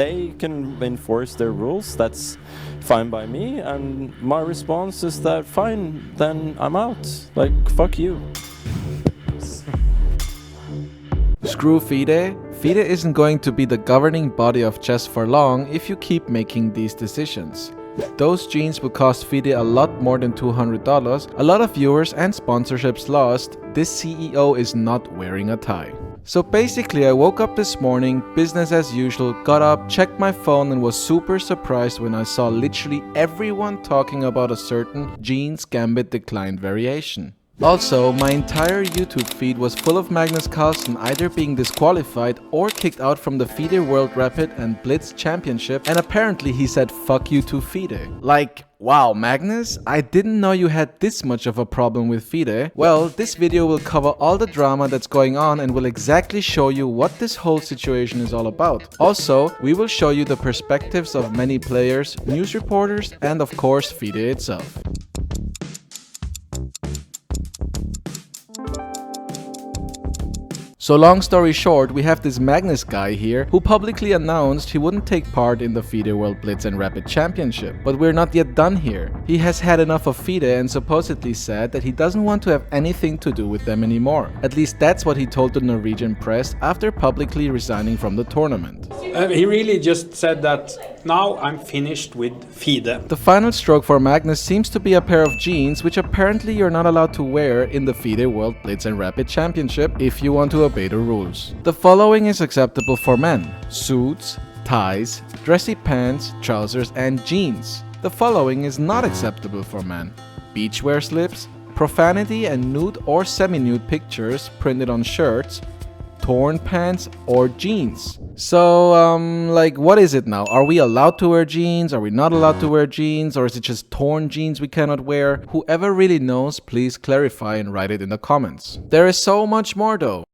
They can enforce their rules, that's fine by me, and my response is that fine, then I'm out. Like, fuck you. Screw FIDE. FIDE isn't going to be the governing body of chess for long if you keep making these decisions. Those jeans will cost FIDE a lot more than $200, a lot of viewers and sponsorships lost. This CEO is not wearing a tie. So basically I woke up this morning, business as usual, got up, checked my phone and was super surprised when I saw literally everyone talking about a certain jeans gambit declined variation. Also, my entire YouTube feed was full of Magnus Carlsen either being disqualified or kicked out from the FIDE World Rapid and Blitz Championship, and apparently he said fuck you to FIDE. Like, wow Magnus, I didn't know you had this much of a problem with FIDE. Well, this video will cover all the drama that's going on and will exactly show you what this whole situation is all about. Also, we will show you the perspectives of many players, news reporters, and of course FIDE itself. So long story short, we have this Magnus guy here who publicly announced he wouldn't take part in the FIDE World Blitz and Rapid Championship. But we're not yet done here. He has had enough of FIDE and supposedly said that he doesn't want to have anything to do with them anymore. At least that's what he told the Norwegian press after publicly resigning from the tournament. He really just said that now I'm finished with FIDE. The final stroke for Magnus seems to be a pair of jeans which apparently you're not allowed to wear in the FIDE World Blitz and Rapid Championship if you want to obey the rules. The following is acceptable for men: suits, ties, dressy pants, trousers and jeans. The following is not acceptable for men: beachwear slips, profanity and nude or semi-nude pictures printed on shirts, torn pants or jeans. So, like, what is it now? Are we allowed to wear jeans? Are we not allowed to wear jeans? Or is it just torn jeans we cannot wear? Whoever really knows, please clarify and write it in the comments. There is so much more though.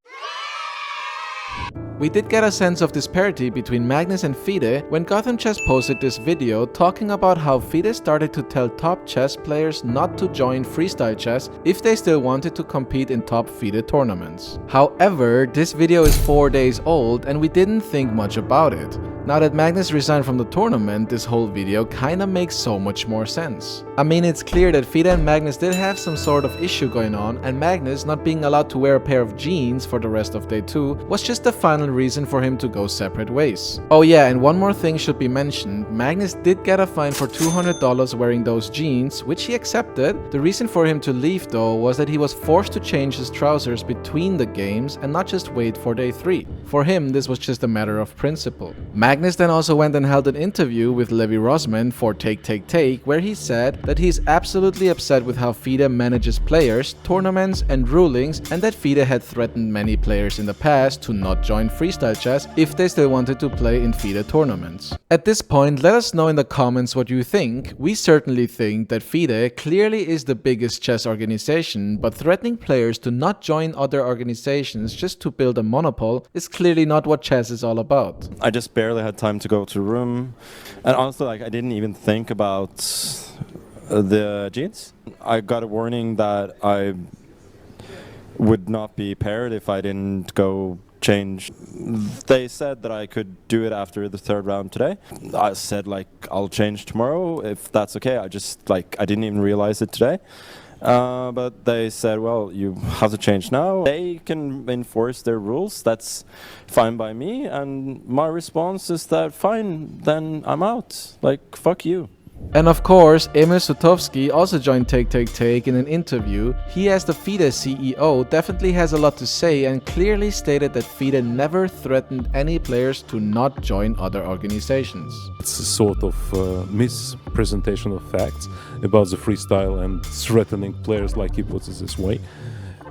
We did get a sense of disparity between Magnus and FIDE when Gotham Chess posted this video talking about how FIDE started to tell top chess players not to join freestyle chess if they still wanted to compete in top FIDE tournaments. However, this video is 4 days old and we didn't think much about it. Now that Magnus resigned from the tournament, this whole video kinda makes so much more sense. I mean, it's clear that FIDE and Magnus did have some sort of issue going on, and Magnus not being allowed to wear a pair of jeans for the rest of day 2 was just the final reason for him to go separate ways. Oh yeah, and one more thing should be mentioned. Magnus did get a fine for $200 wearing those jeans, which he accepted. The reason for him to leave though was that he was forced to change his trousers between the games and not just wait for day 3. For him, this was just a matter of principle. Magnus then also went and held an interview with Levi Rosman for Take, where he said that he's absolutely upset with how FIDE manages players, tournaments and rulings, and that FIDE had threatened many players in the past to not join freestyle chess if they still wanted to play in FIDE tournaments. At this point, let us know in the comments what you think. We certainly think that FIDE clearly is the biggest chess organization, but threatening players to not join other organizations just to build a monopoly is clearly not what chess is all about. I just barely had time to go to the room, and honestly, like, I didn't even think about the jeans. I got a warning that I would not be paired if I didn't go change. They said that I could do it after the 3rd round today. I said, like, I'll change tomorrow if that's okay. I didn't even realize it today. But they said, well, you have to change now. They can enforce their rules, that's fine by me, and my response is that fine, then I'm out. Like, fuck you. And of course, Emil Sutovsky also joined Take in an interview. He, as the FIDE CEO, definitely has a lot to say and clearly stated that FIDE never threatened any players to not join other organizations. It's a sort of mispresentation of facts about the freestyle and threatening players, like he puts it this way.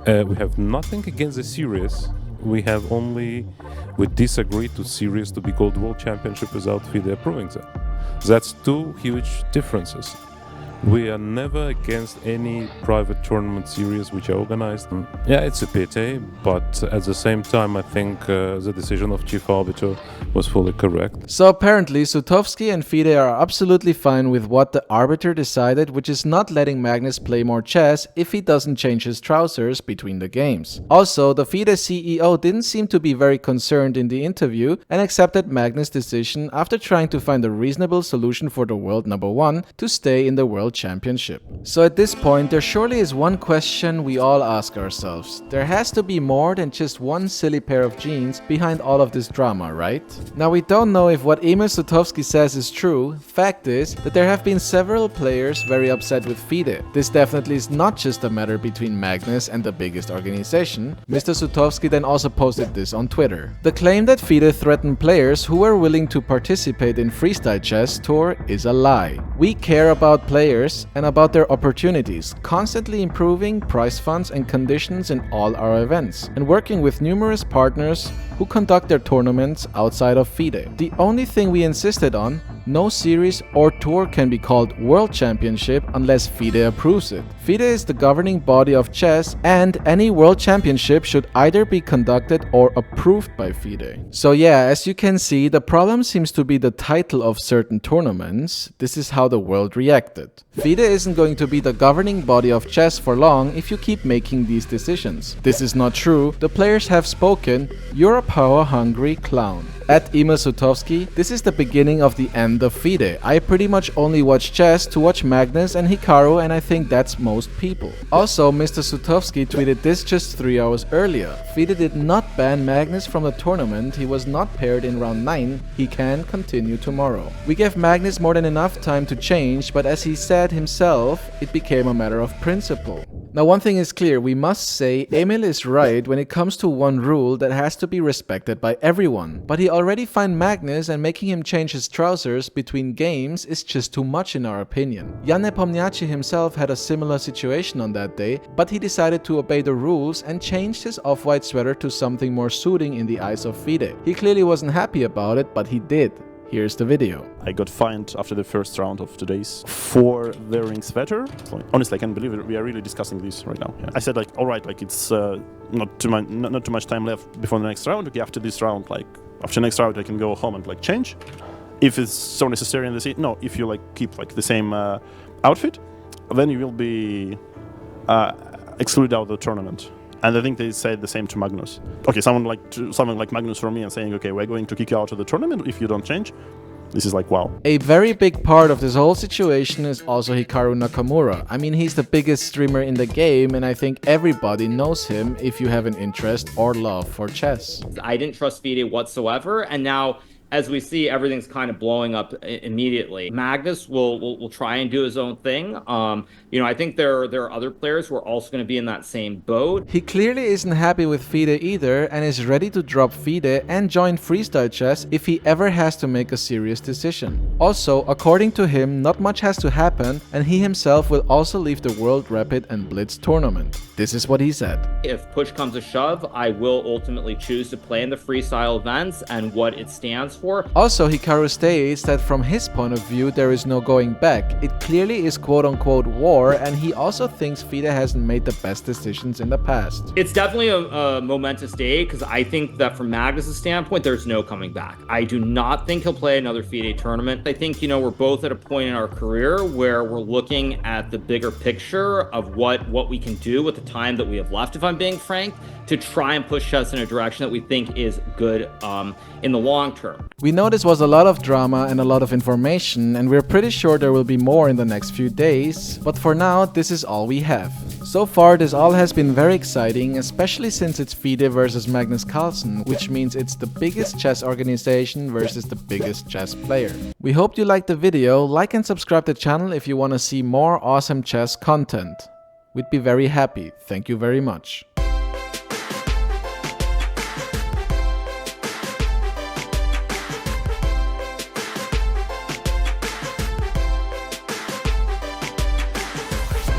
We have nothing against the series. We disagree to series to be called World Championship without FIDE approving that. That's two huge differences. We are never against any private tournament series which are organized. Yeah, it's a pity, but at the same time I think the decision of Chief Arbiter was fully correct. So apparently Sutovsky and FIDE are absolutely fine with what the arbiter decided, which is not letting Magnus play more chess if he doesn't change his trousers between the games. Also, the FIDE CEO didn't seem to be very concerned in the interview and accepted Magnus' decision after trying to find a reasonable solution for the world number one to stay in the world championship. So at this point, there surely is one question we all ask ourselves. There has to be more than just one silly pair of jeans behind all of this drama, right? Now, we don't know if what Emil Sutovsky says is true. Fact is that there have been several players very upset with FIDE. This definitely is not just a matter between Magnus and the biggest organization. Mr. Sutovsky then also posted this on Twitter. The claim that FIDE threatened players who were willing to participate in Freestyle Chess Tour is a lie. We care about players and about their opportunities, constantly improving prize funds and conditions in all our events, and working with numerous partners who conduct their tournaments outside of FIDE. The only thing we insisted on: no series or tour can be called World Championship unless FIDE approves it. FIDE is the governing body of chess, and any World Championship should either be conducted or approved by FIDE. So yeah, as you can see, the problem seems to be the title of certain tournaments. This is how the world reacted. FIDE isn't going to be the governing body of chess for long if you keep making these decisions. This is not true. The players have spoken. You're a power-hungry clown. At Emil Sutovsky, this is the beginning of the end of FIDE. I pretty much only watch chess to watch Magnus and Hikaru, and I think that's most people. Also, Mr. Sutovsky tweeted this just 3 hours earlier. FIDE did not ban Magnus from the tournament. He was not paired in round 9. He can continue tomorrow. We gave Magnus more than enough time to change, but as he said himself, it became a matter of principle. Now, one thing is clear, we must say Emil is right when it comes to one rule that has to be respected by everyone. But he already fined Magnus, and making him change his trousers between games is just too much in our opinion. Jan Nepomniachtchi himself had a similar situation on that day, but he decided to obey the rules and changed his off-white sweater to something more suiting in the eyes of FIDE. He clearly wasn't happy about it, but he did. Here's the video. I got fined after the first round of today's for wearing sweater. So, honestly, I can't believe it. We are really discussing this right now. Yeah. I said like, all right, like it's not too much time left before the next round. Okay, after this round, like after next round, I can go home and like change, if it's so necessary. In the scene, no, if you like keep like the same outfit, then you will be excluded out of the tournament. And I think they said the same to Magnus. Okay, someone like Magnus from me and saying, okay, we're going to kick you out of the tournament if you don't change. This is like, wow. A very big part of this whole situation is also Hikaru Nakamura. I mean, he's the biggest streamer in the game, and I think everybody knows him if you have an interest or love for chess. I didn't trust FIDE whatsoever, and now, as we see, everything's kind of blowing up immediately. Magnus will try and do his own thing. You know, I think there are other players who are also going to be in that same boat. He clearly isn't happy with FIDE either, and is ready to drop FIDE and join freestyle chess if he ever has to make a serious decision. Also, according to him, not much has to happen, and he himself will also leave the World Rapid and Blitz tournament. This is what he said. If push comes to shove, I will ultimately choose to play in the freestyle events and what it stands for. Also, Hikaru states that from his point of view, there is no going back. It clearly is quote-unquote war, and he also thinks FIDE hasn't made the best decisions in the past. It's definitely a momentous day, because I think that from Magnus' standpoint, there's no coming back. I do not think he'll play another FIDE tournament. I think, you know, we're both at a point in our career where we're looking at the bigger picture of what we can do with the time that we have left, if I'm being frank, to try and push us in a direction that we think is good in the long term. We know this was a lot of drama and a lot of information, and we're pretty sure there will be more in the next few days, but for now, this is all we have. So far, this all has been very exciting, especially since it's FIDE versus Magnus Carlsen, which means it's the biggest chess organization versus the biggest chess player. We hope you liked the video. Like and subscribe to the channel if you want to see more awesome chess content. We'd be very happy. Thank you very much.